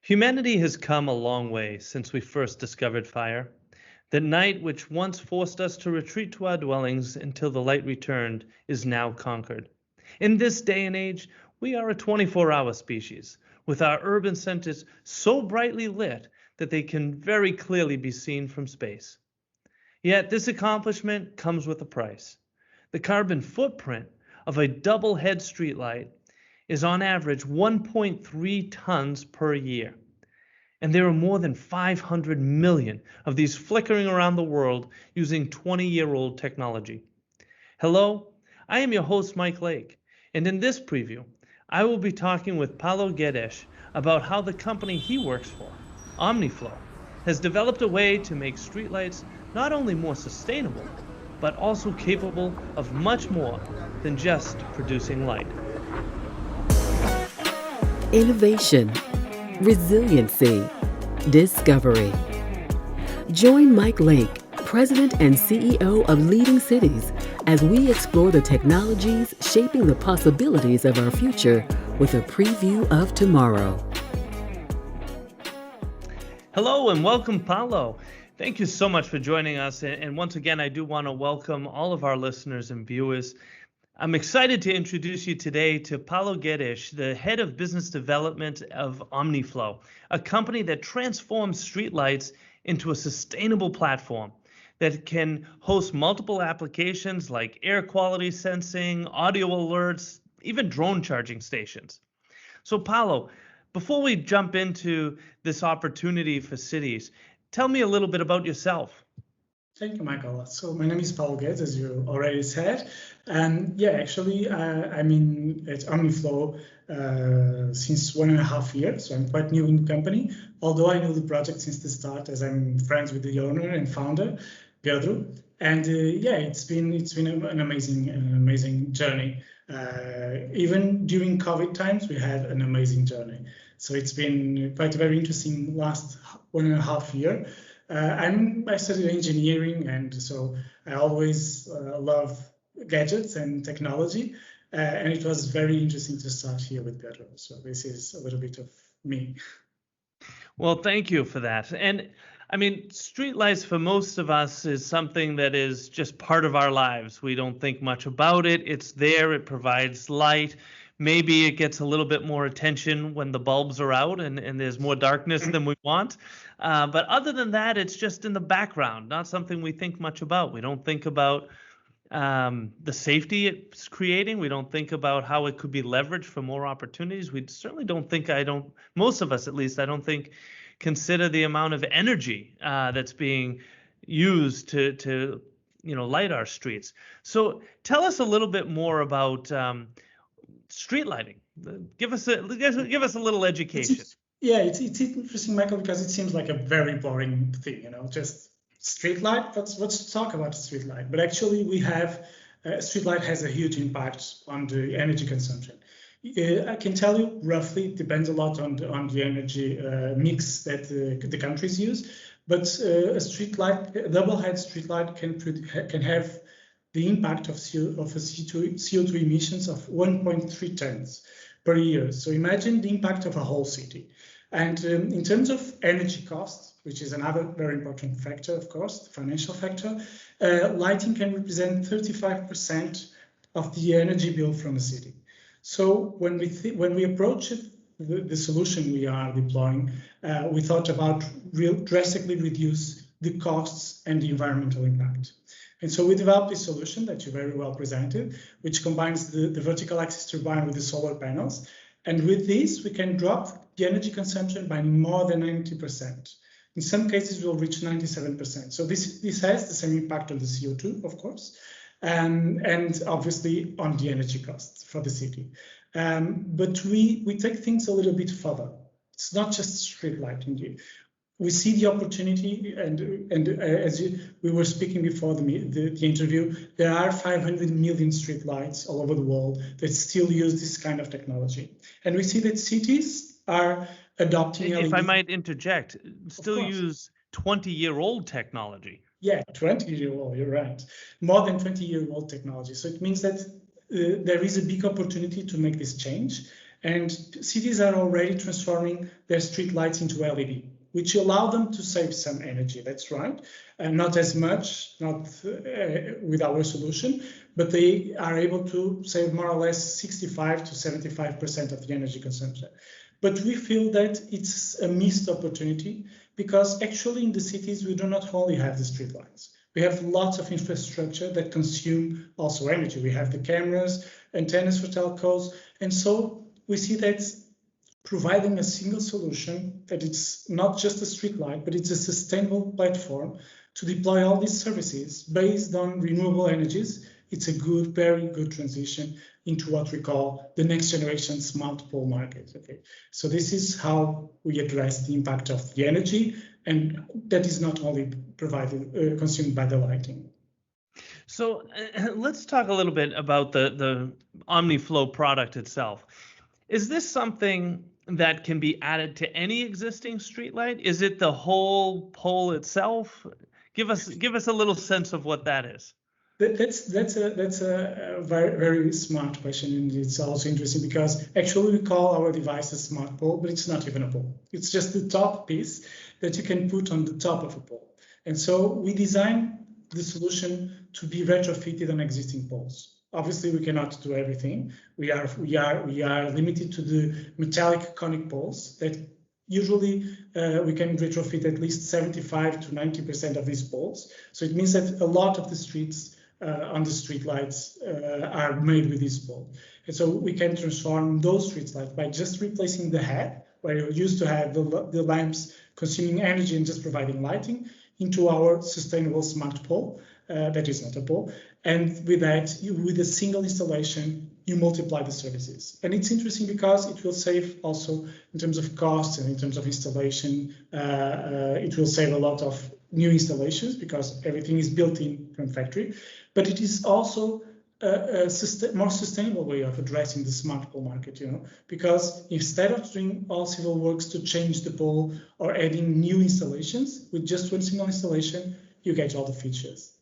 Humanity has come a long way since we first discovered fire. The night which once forced us to retreat to our dwellings until the light returned is now conquered. In this day and age, we are a 24-hour species, with our urban centers so brightly lit that they can very clearly be seen from space. Yet this accomplishment comes with a price. The carbon footprint of a double head streetlight is on average 1.3 tons per year. And there are more than 500 million of these flickering around the world using 20-year-old technology. Hello, I am your host, Mike Lake, and in this preview, I will be talking with Paulo Guedes about how the company he works for, Omniflow, has developed a way to make streetlights not only more sustainable, but also capable of much more than just producing light. Innovation, resiliency, discovery. Join Mike Lake, President and CEO of Leading Cities, as we explore the technologies shaping the possibilities of our future with a preview of tomorrow. Hello and welcome, Paulo. Thank you so much for joining us. And once again, I do want to welcome all of our listeners and viewers. I'm excited to introduce you today to Paulo Guedes, the head of business development of Omniflow, a company that transforms streetlights into a sustainable platform that can host multiple applications like air quality sensing, audio alerts, even drone charging stations. So Paulo, before we jump into this opportunity for cities, tell me a little bit about yourself. Thank you, Michael. So my name is Paulo Guedes, as you already said. And actually, I'm at Omniflow since 1.5 years. So I'm quite new in the company, although I know the project since the start, as I'm friends with the owner and founder, Pedro. And it's been an amazing journey. Even during COVID times, we had an amazing journey. So it's been quite a very interesting last 1.5 years. I studied engineering, and so I always love gadgets and technology, and it was very interesting to start here with Pedro. So this is a little bit of me. Well, thank you for that. And I mean, streetlights for most of us is something that is just part of our lives. We don't think much about it. It's there. It provides light. Maybe it gets a little bit more attention when the bulbs are out and there's more darkness than we want. But other than that, it's just in the background, not something we think much about. We don't think about the safety it's creating. We don't think about how it could be leveraged for more opportunities. We certainly don't think, most of us at least, I don't think, consider the amount of energy that's being used to light our streets. So tell us a little bit more about street lighting. Give us a little education. It's interesting, Michael, because it seems like a very boring thing, just street light. Let's talk about street light. But actually, we have street light has a huge impact on the energy consumption. I can tell you roughly, it depends a lot on the energy mix that the countries use. But a double head street light can have the impact of CO2 emissions of 1.3 tons per year. So imagine the impact of a whole city. And in terms of energy costs, which is another very important factor, of course, the financial factor, lighting can represent 35% of the energy bill from a city. So when we approach the solution we are deploying, we thought about drastically reduce the costs and the environmental impact. And so we developed this solution that you very well presented, which combines the vertical axis turbine with the solar panels. And with this, we can drop the energy consumption by more than 90%. In some cases, we'll reach 97%. So this has the same impact on the CO2, of course, and obviously on the energy costs for the city. But we take things a little bit further. It's not just street lighting. We see the opportunity, and as we were speaking before the interview, there are 500 million street lights all over the world that still use this kind of technology. And we see that cities are adopting If I might interject, still use 20-year-old technology. Yeah, 20-year-old, you're right. More than 20-year-old technology. So it means that there is a big opportunity to make this change. And cities are already transforming their streetlights into LED, which allow them to save some energy. That's right. Not as much, not with our solution, but they are able to save more or less 65 to 75% of the energy consumption. But we feel that it's a missed opportunity because actually in the cities, we do not only have the streetlights. We have lots of infrastructure that consume also energy. We have the cameras, antennas for telcos. And so we see that providing a single solution, that it's not just a streetlight, but it's a sustainable platform to deploy all these services based on renewable energies. It's a good, very good transition into what we call the next generation smart pole market. Okay, so this is how we address the impact of the energy, and that is not only provided consumed by the lighting. So let's talk a little bit about the Omniflow product itself. Is this something that can be added to any existing streetlight? Is it the whole pole itself? Give us a little sense of what that is. That's a very, very smart question, and it's also interesting because actually we call our device a smart pole, but it's not even a pole. It's just the top piece that you can put on the top of a pole. And so we designed the solution to be retrofitted on existing poles. Obviously, we cannot do everything. We are limited to the metallic conic poles that usually we can retrofit at least 75 to 90% of these poles. So it means that a lot of the streets on the streetlights are made with this pole. And so we can transform those streetlights by just replacing the head, where you used to have the lamps consuming energy and just providing lighting, into our sustainable smart pole. That is not a pole. And with that, with a single installation, you multiply the services. And it's interesting because it will save also in terms of cost and in terms of installation. It will save a lot of new installations because everything is built in from factory. But it is also a more sustainable way of addressing the smart pole market, because instead of doing all civil works to change the pole or adding new installations, with just one single installation, you get all the features.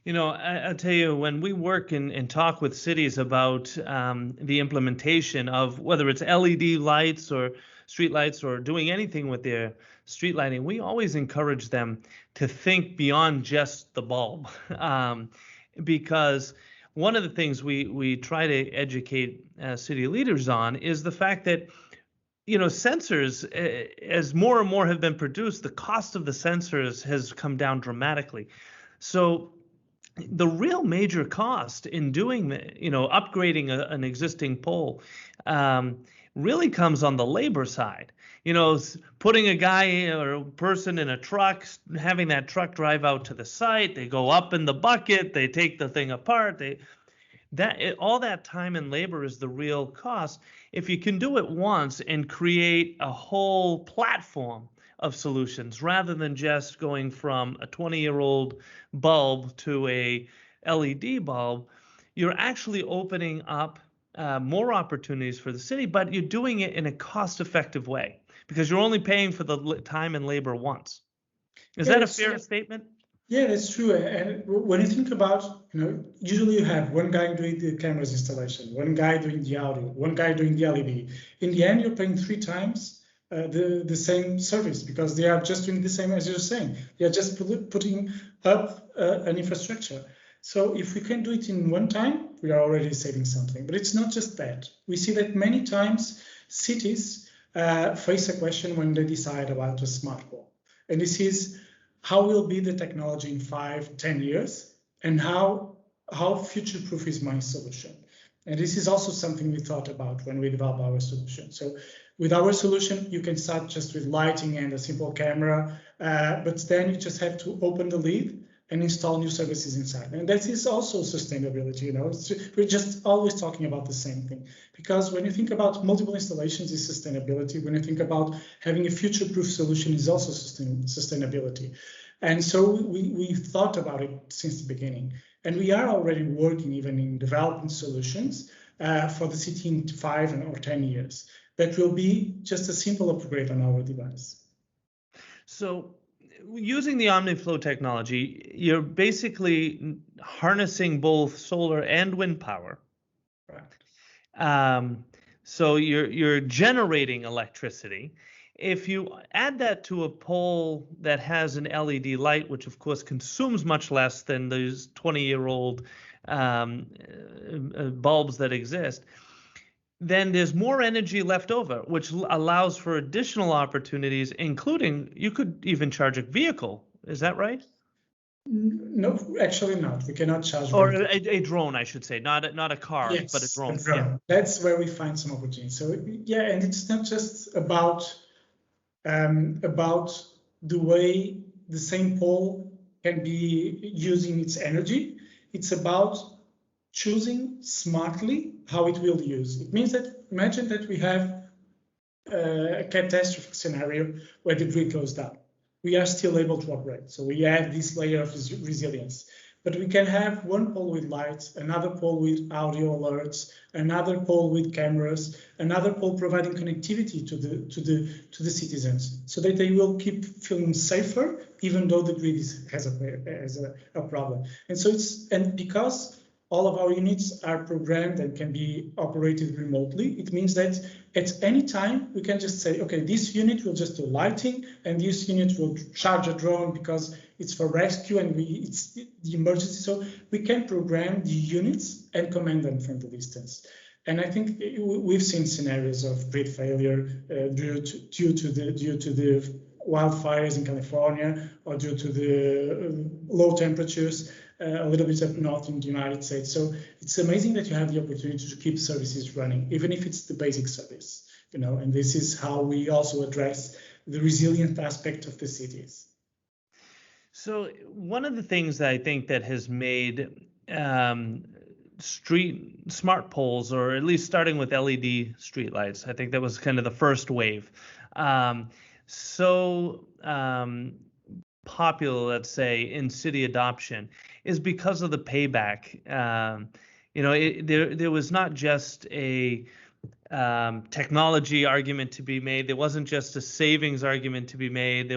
I'll tell you, when we work and talk with cities about the implementation of whether it's LED lights or street lights or doing anything with their street lighting, we always encourage them to think beyond just the bulb. Because one of the things we try to educate city leaders on is the fact that, sensors, as more and more have been produced, the cost of the sensors has come down dramatically. So the real major cost in doing, upgrading an existing pole really comes on the labor side. Putting a guy or a person in a truck, having that truck drive out to the site, they go up in the bucket, they take the thing apart. All that time and labor is the real cost. If you can do it once and create a whole platform of solutions rather than just going from a 20-year-old bulb to a LED bulb, you're actually opening up more opportunities for the city, but you're doing it in a cost-effective way because you're only paying for the time and labor once. Is that a fair statement? Yeah, that's true. And when you think about, usually you have one guy doing the cameras installation, one guy doing the audio, one guy doing the LED. In the end, you're paying 3 times the same service because they are just doing the same as you're saying. They are just putting up an infrastructure. So if we can do it in one time, we are already saving something. But it's not just that. We see that many times cities face a question when they decide about a smart pole. And this is, how will be the technology in 5-10 years, and how future-proof is my solution? And this is also something we thought about when we developed our solution. So with our solution, you can start just with lighting and a simple camera, but then you just have to open the lid and install new services inside. And that is also sustainability, We're just always talking about the same thing. Because when you think about multiple installations, is sustainability. When you think about having a future-proof solution, is also sustainability. And so we thought about it since the beginning. And we are already working even in developing solutions for the city in 5 or 10 years. That will be just a simple upgrade on our device. So using the Omniflow technology, you're basically harnessing both solar and wind power. Right. So you're generating electricity. If you add that to a pole that has an LED light, which of course consumes much less than those 20-year-old bulbs that exist, then there's more energy left over, which allows for additional opportunities, including you could even charge a vehicle. Is that right? No, actually not. We cannot charge. Or a drone, I should say, not a car, yes, but a drone. A drone. Yeah. That's where we find some opportunities. So yeah, and it's not just about the way the same pole can be using its energy. It's about choosing smartly how it will use. It means that imagine that we have a catastrophic scenario where the grid goes down. We are still able to operate. So we have this layer of resilience. But we can have one pole with lights, another pole with audio alerts, another pole with cameras, another pole providing connectivity to the citizens, so that they will keep feeling safer, even though the grid has a problem. And so because all of our units are programmed and can be operated remotely, it means that at any time we can just say, okay, this unit will just do lighting, and this unit will charge a drone because it's for rescue and it's the emergency. So we can program the units and command them from the distance. And I think we've seen scenarios of grid failure due to the wildfires in California, or due to the low temperatures a little bit up north in the United States. So it's amazing that you have the opportunity to keep services running, even if it's the basic service, and this is how we also address the resilient aspect of the cities. So one of the things that I think that has made street smart poles, or at least starting with LED streetlights, I think that was kind of the first wave, popular, let's say, in city adoption, is because of the payback. There was not just a technology argument to be made. There wasn't just a savings argument to be made.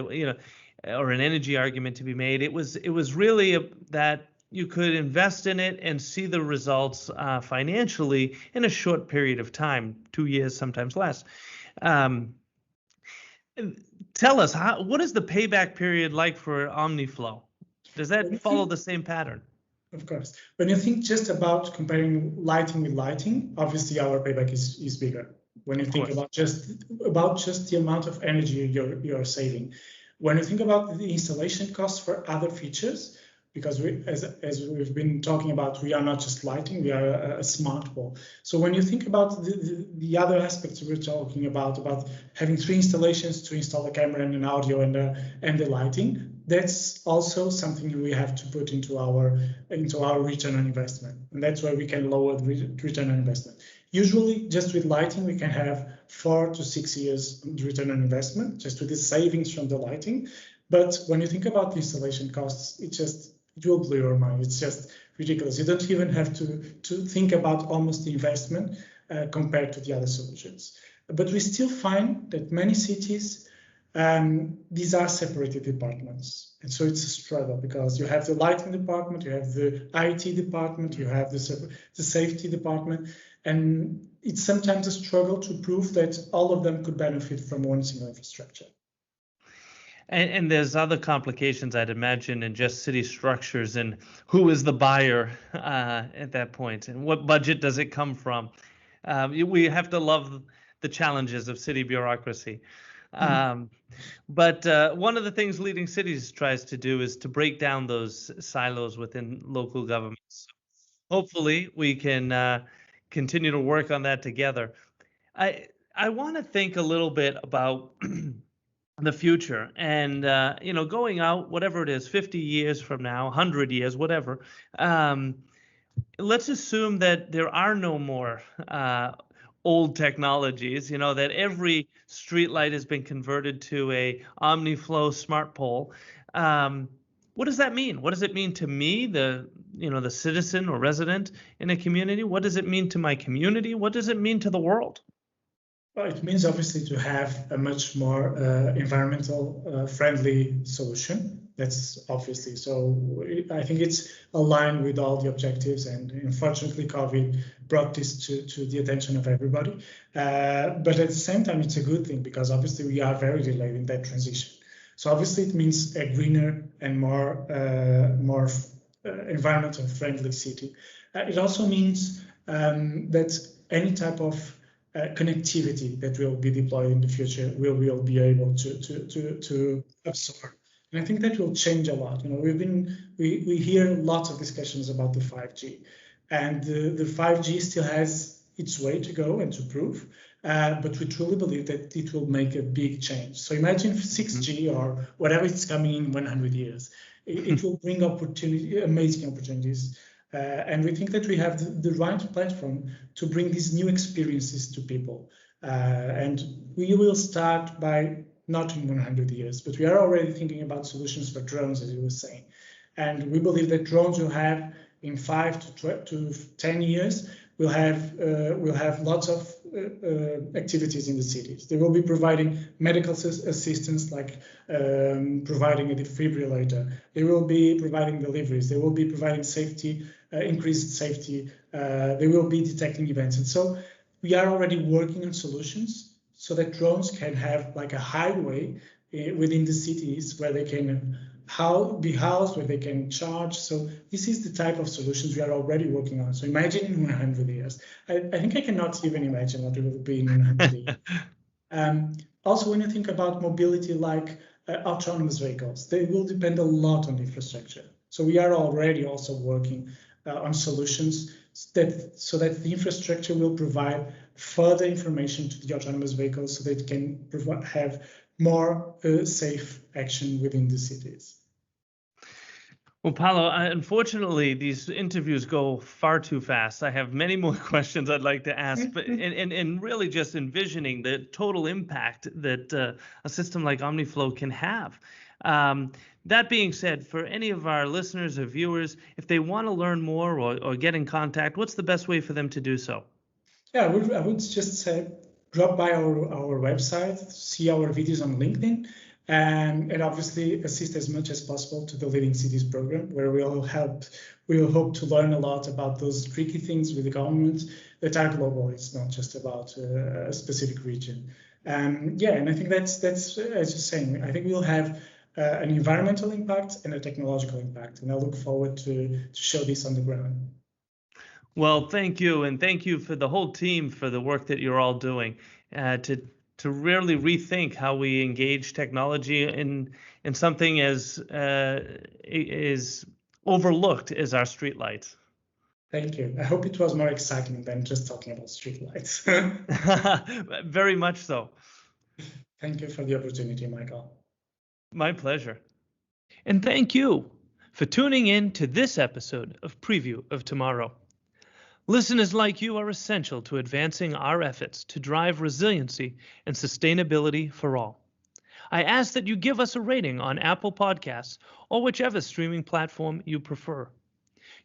Or an energy argument to be made. It was really that you could invest in it and see the results financially in a short period of time, 2 years, sometimes less. Tell us, what is the payback period like for Omniflow? Does that follow the same pattern? Of course. When you think just about comparing lighting with lighting, obviously our payback is bigger. When you think about just the amount of energy you're saving. When you think about the installation costs for other features, because as we've been talking about, we are not just lighting, we are a smart pole. So when you think about the other aspects we're talking about having 3 installations to install a camera and an audio and the lighting, that's also something we have to put into our return on investment. And that's where we can lower the return on investment. Usually, just with lighting, we can have 4 to 6 years return on investment, just with the savings from the lighting. But when you think about the installation costs, it will blow your mind. It's just ridiculous. You don't even have to think about almost the investment compared to the other solutions. But we still find that many cities, these are separated departments. And so it's a struggle, because you have the lighting department, you have the IT department, you have the safety department. And it's sometimes a struggle to prove that all of them could benefit from one single infrastructure. And there's other complications, I'd imagine, in just city structures, and who is the buyer at that point, and what budget does it come from? We have to love the challenges of city bureaucracy. But one of the things Leading Cities tries to do is to break down those silos within local governments. Hopefully, we can continue to work on that together. I want to think a little bit about the future, and going out, whatever it is, 50 years from now, 100 years, whatever. Let's assume that there are no more old technologies, that every streetlight has been converted to a Omniflow smart pole. What does that mean? What does it mean to me, the citizen or resident in a community? What does it mean to my community? What does it mean to the world? Well, it means obviously to have a much more environmental friendly solution. That's obviously. So I think it's aligned with all the objectives, and unfortunately, COVID brought this to the attention of everybody. But at the same time, it's a good thing because obviously we are very delayed in that transition. So obviously it means a greener and more environmental friendly city. It also means that any type of connectivity that will be deployed in the future will be able to absorb. And I think that will change a lot. We hear lots of discussions about the 5G, and the 5G still has its way to go and to prove. But we truly believe that it will make a big change. So imagine 6G or whatever is coming in 100 years. It will bring amazing opportunities. And we think that we have the right platform to bring these new experiences to people. And we will start by not in 100 years, but we are already thinking about solutions for drones, as you were saying. And we believe that drones will have, in 5 to 10 years, we'll have lots of activities in the cities. They will be providing medical assistance, like providing a defibrillator. They will be providing deliveries. They will be providing safety, increased safety. They will be detecting events. And so we are already working on solutions so that drones can have like a highway within the cities where they can be housed, where they can charge. So this is the type of solutions we are already working on. So imagine in 100 years. I think I cannot even imagine what it will be in 100 years. Also, when you think about mobility like autonomous vehicles, they will depend a lot on the infrastructure. So we are already also working on solutions so that the infrastructure will provide further information to the autonomous vehicles so that it can have more safe action within the cities. Well, Paulo, unfortunately, these interviews go far too fast. I have many more questions I'd like to ask, but and really just envisioning the total impact that a system like Omniflow can have. That being said, for any of our listeners or viewers, if they want to learn more or get in contact, what's the best way for them to do so? Yeah, I would just say drop by our website, see our videos on LinkedIn, and obviously assist as much as possible to the Leading Cities program, where we will hope to learn a lot about those tricky things with the government that are global. It's not just about a specific region. And I think that's as you're saying, I think we'll have an environmental impact and a technological impact, and I look forward to show this on the ground. Well, thank you, and thank you for the whole team for the work that you're all doing to really rethink how we engage technology in something as is overlooked as our streetlights. Thank you. I hope it was more exciting than just talking about streetlights. Very much so. Thank you for the opportunity, Michael. My pleasure. And thank you for tuning in to this episode of Preview of Tomorrow. Listeners like you are essential to advancing our efforts to drive resiliency and sustainability for all. I ask that you give us a rating on Apple Podcasts or whichever streaming platform you prefer.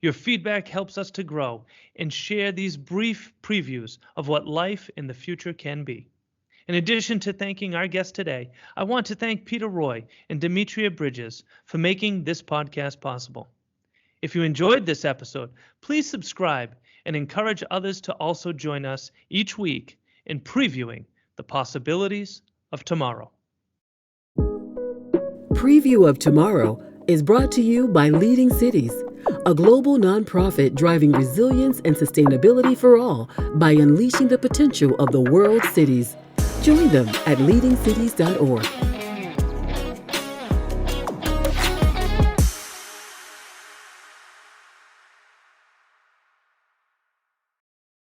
Your feedback helps us to grow and share these brief previews of what life in the future can be. In addition to thanking our guest today, I want to thank Peter Roy and Demetria Bridges for making this podcast possible. If you enjoyed this episode, please subscribe and encourage others to also join us each week in previewing the possibilities of tomorrow. Preview of Tomorrow is brought to you by Leading Cities, a global nonprofit driving resilience and sustainability for all by unleashing the potential of the world's cities. Join them at leadingcities.org.